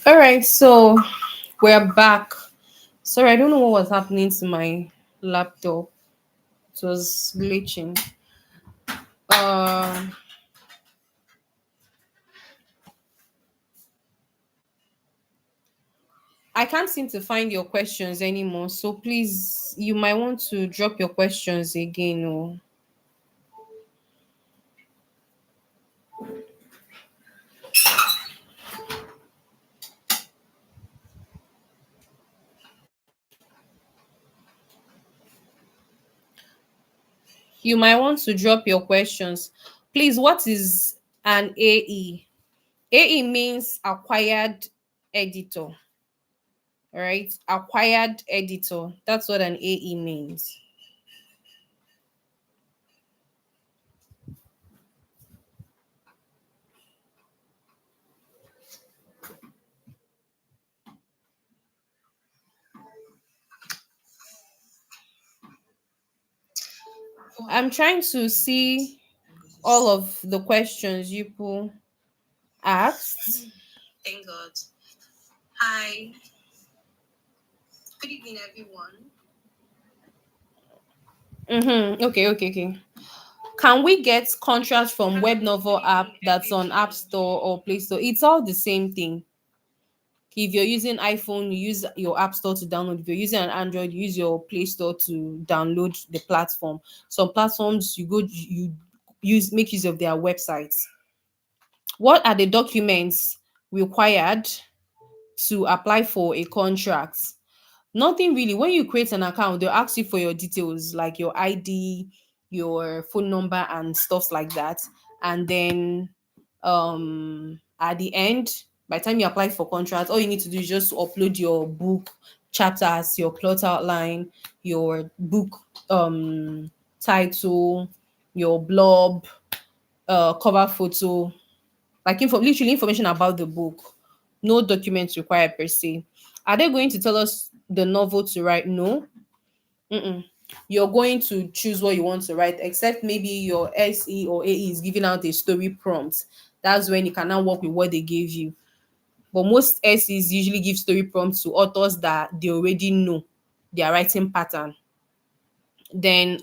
All right, so we're back. Sorry, I don't know what was happening to my laptop. It was glitching. Um, I can't seem to find your questions anymore. So please, you might want to drop your questions again. Or you might want to drop your questions. Please, what is an AE? AE means acquired editor. All right, acquired editor. That's what an AE means. I'm trying to see all of the questions you people asked. Thank God. Hi. Good evening, everyone. Okay. Can we get contracts from web novel app that's on App Store or Play Store? It's all the same thing. If you're using iPhone, you use your App Store to download. If you're using an Android, you use your Play Store to download the platform. Some platforms you use make use of their websites. What are the documents required to apply for a contract? Nothing really. When you create an account, they'll ask you for your details like your ID, your phone number, and stuff like that. And then at the end, by the time you apply for contract, all you need to do is just upload your book chapters, your plot outline, your book title, your blob, cover photo, like literally information about the book. No documents required per se. Are they going to tell us the novel to write? No. Mm-mm. You're going to choose what you want to write, except maybe your SE or AE is giving out a story prompt. That's when you can now work with what they gave you. But most SEs usually give story prompts to authors that they already know their writing pattern. Then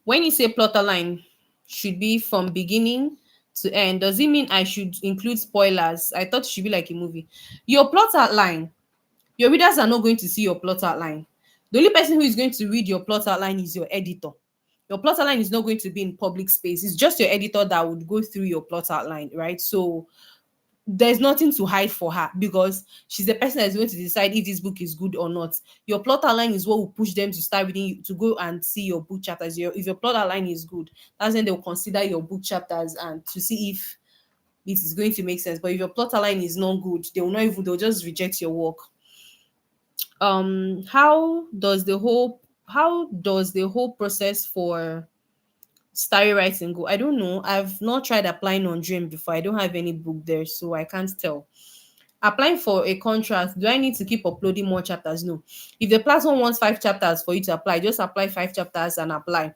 when you say plot line should be from beginning to end, does it mean I should include spoilers? I thought it should be like a movie. Your plot outline, your readers are not going to see your plot outline. The only person who is going to read your plot outline is your editor. Your plot outline is not going to be in public space. It's just your editor that would go through your plot outline, right? So there's nothing to hide for her because she's the person that's going to decide if this book is good or not. Your plot outline is what will push them to start reading, to go and see your book chapters. If your plot outline is good, that's when they'll consider your book chapters and to see if it is going to make sense. But if your plot outline is not good, they'll just reject your work. How does the whole process for story writing go? I don't know. I've not tried applying on Dream before. I don't have any book there, so I can't tell. Applying for a contract, do I need to keep uploading more chapters? No. If the platform wants 5 chapters for you to apply, just apply 5 chapters and apply.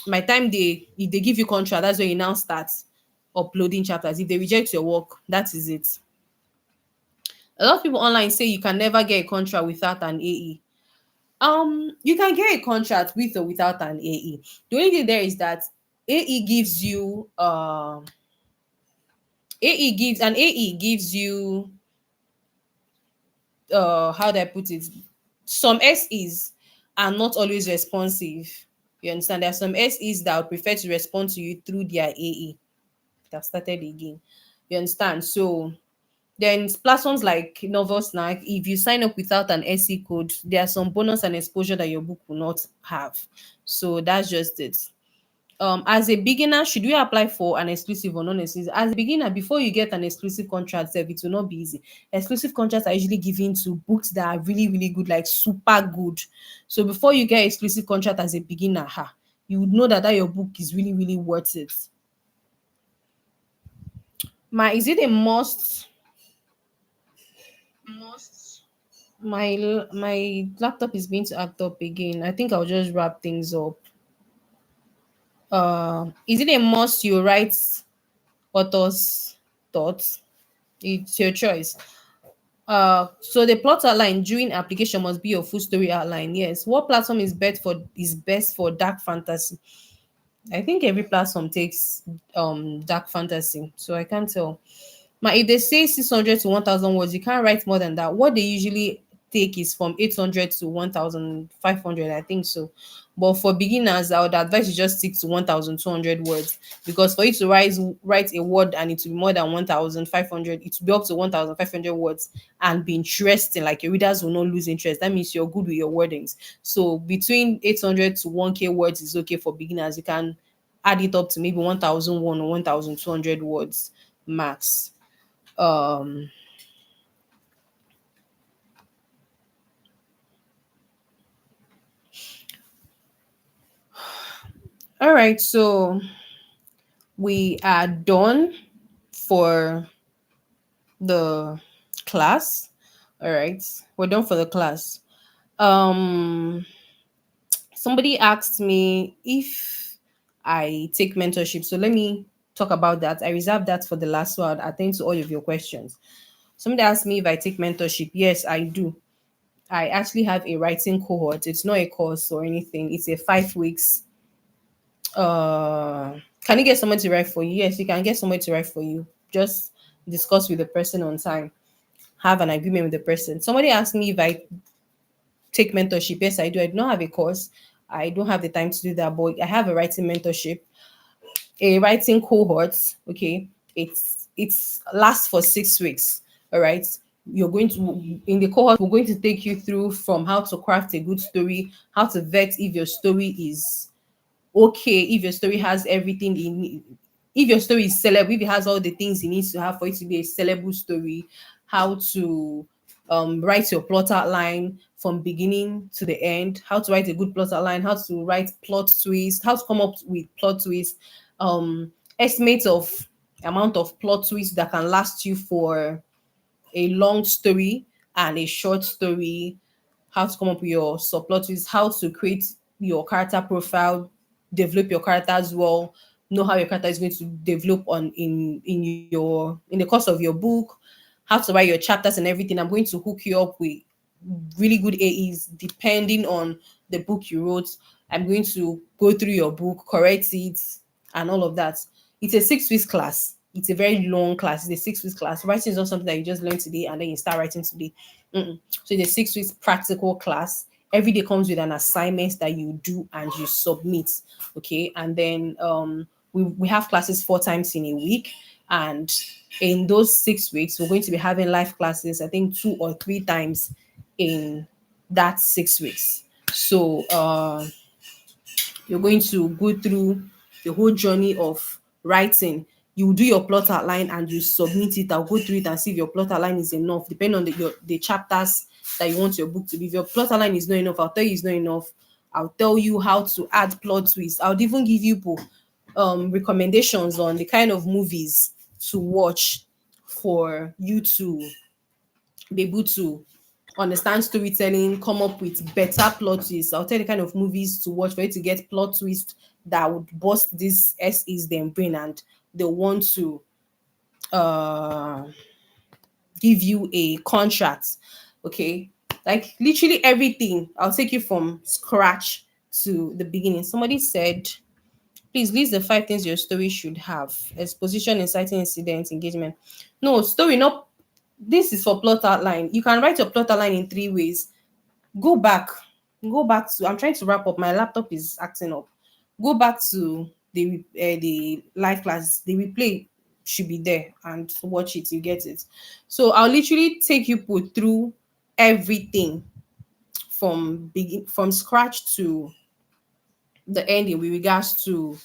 By the time if they give you contract, that's when you now start uploading chapters. If they reject your work, that is it. A lot of people online say you can never get a contract without an AE. You can get a contract with or without an AE. The only thing there is that AE gives you AE gives you how do I put it? Some SEs are not always responsive. You understand? There are some SEs that would prefer to respond to you through their AE. That started again. You understand? So then platforms like Novel Snack, if you sign up without an SE code, there are some bonus and exposure that your book will not have. So that's just it. As a beginner, should we apply for an exclusive or non-exclusive? As a beginner, before you get an exclusive contract, it will not be easy. Exclusive contracts are usually given to books that are really, really good, like super good. So before you get exclusive contract as a beginner, you would know that your book is really, really worth it. Is it a must? Most. My laptop is going to act up again. I think I'll just wrap things up. Is it a must you write author's thoughts? It's your choice. So the plot outline during application must be your full story outline. Yes. What platform is best for dark fantasy? I think every platform takes dark fantasy, so I can't tell. But if they say 600 to 1,000 words, you can't write more than that. What they usually take is from 800 to 1,500, I think so. But for beginners, I would advise you just stick to 1,200 words, because for you to write a word and it will be more than 1,500, it will be up to 1,500 words and be interesting. Like your readers will not lose interest. That means you're good with your wordings. So between 800 to 1K words is okay for beginners. You can add it up to maybe 1,001 or 1,200 words max. um all right, so we are done for the class. All right, we're done for the class. um Somebody asked me if I take mentorship, so let me talk about that. I reserve that for the last one. I'll attend to all of your questions. Somebody asked me if I take mentorship. Yes, I do. I actually have a writing cohort. It's not a course or anything. It's a 5 weeks. Can you get someone to write for you? Yes, you can get someone to write for you. Just discuss with the person on time. Have an agreement with the person. Somebody asked me if I take mentorship. Yes, I do. I do not have a course. I don't have the time to do that, but I have a writing mentorship, a writing cohort. Okay, it's lasts for 6 weeks. All right. You're going to In the cohort, we're going to take you through from how to craft a good story, how to vet if your story is okay, if your story has everything in, if your story is sellable, if it has all the things it needs to have for it to be a sellable story, how to write your plot outline from beginning to the end, how to write a good plot outline, how to write plot twist, how to come up with plot twist, estimates of amount of plot twist that can last you for a long story and a short story, how to come up with your subplot is how to create your character profile, develop your character as well, know how your character is going to develop on in the course of your book, how to write your chapters and everything. I'm going to hook you up with really good AEs depending on the book you wrote. I'm going to go through your book, correct it, and all of that. It's a 6 weeks class. It's a very long class. It's a 6 weeks class. Writing is not something that you just learn today and then you start writing today. Mm-mm. So it's a 6 weeks practical class. Every day comes with an assignment that you do and you submit. Okay. And then we have classes 4 times in a week. And in those 6 weeks, we're going to be having live classes, I think 2 or 3 times in that 6 weeks. So you're going to go through the whole journey of writing. You do your plot outline and you submit it. I'll go through it and see if your plot outline is enough, depending on the chapters that you want your book to be. If your plot outline is not enough, I'll tell you it's not enough. I'll tell you how to add plot twists. I'll even give you recommendations on the kind of movies to watch for you to be able to understand storytelling, come up with better plot twists. I'll tell you the kind of movies to watch for you to get plot twist that would bust this SE's them brain and they want to uh give you a contract. Okay. Like literally everything. I'll take you from scratch to the beginning. Somebody said, please list the 5 things your story should have: exposition, inciting incident, engagement. No, story, not this is for plot outline. You can write your plot outline in 3 ways. Go back, go back to. I'm trying to wrap up. My laptop is acting up. Go back to the live class. The replay should be there and watch it. You get it. So I'll literally take you put through everything from scratch to the ending with regards to.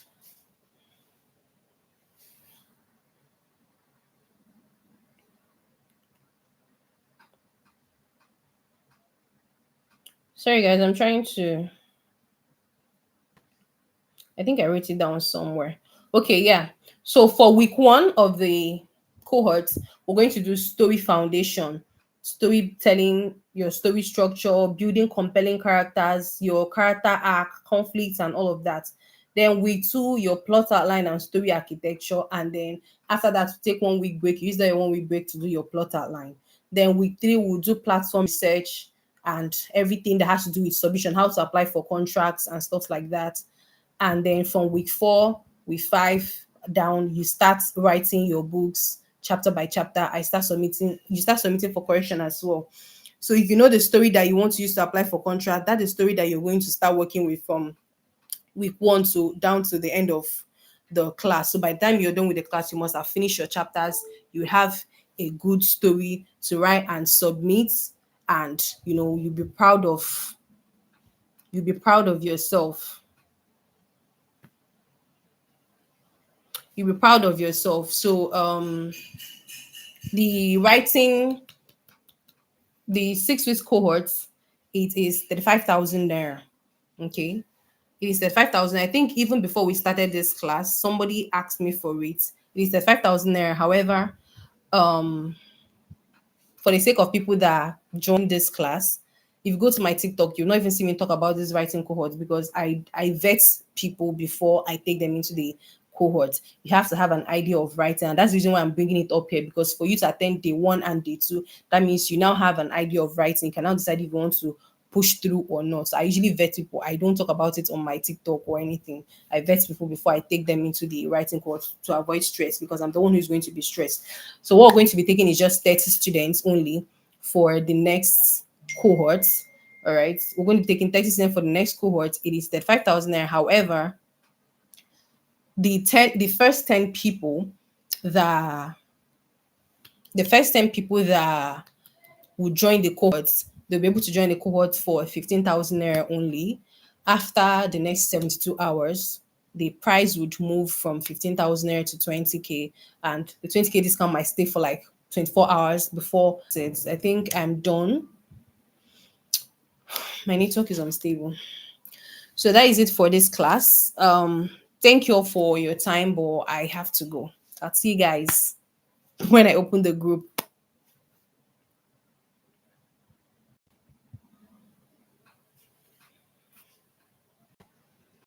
Sorry guys, I'm trying to. I think I wrote it down somewhere. Okay, yeah. So for week 1 of the cohort, we're going to do story foundation, storytelling, your story structure, building compelling characters, your character arc, conflicts, and all of that. Then week two, your plot outline and story architecture. And then after that, take 1 week break. You use that 1 week break to do your plot outline. Then week three, we'll do platform research and everything that has to do with submission, how to apply for contracts and stuff like that. And then from week four, week five down, you start writing your books chapter by chapter. You start submitting for correction as well. So if you know the story that you want to use to apply for contract, that is the story that you're going to start working with from week one to down to the end of the class. So by the time you're done with the class, you must have finished your chapters. You have a good story to write and submit, and you'll be proud of yourself. You'll be proud of yourself. So the writing, the 6 weeks cohorts, it is 35,000 there. Okay. It is 35,000. I think even before we started this class, somebody asked me for it. It is 35,000 there. However, um, for the sake of people that join this class, if you go to my TikTok, you'll not even see me talk about this writing cohort because I vet people before I take them into the cohort. You have to have an idea of writing, and that's the reason why I'm bringing it up here, because for you to attend day one and day two, that means you now have an idea of writing. You can now decide if you want to push through or not. So I usually vet people. I don't talk about it on my TikTok or anything. I vet people before I take them into the writing course to avoid stress, because I'm the one who's going to be stressed. So what we're going to be taking is just 30 students only for the next cohort. All right. We're going to be taking 30 students for the next cohort. It is 35,000 there. However, the first 10 people that the first 10 people that will join the cohorts, they'll be able to join the cohort for 15,000 naira only. After the next 72 hours, the price would move from 15,000 naira to 20K, and the 20K discount might stay for like 24 hours before it's. I think I'm done. My network is unstable. So that is it for this class. Thank you all for your time, but I have to go. I'll see you guys when I open the group.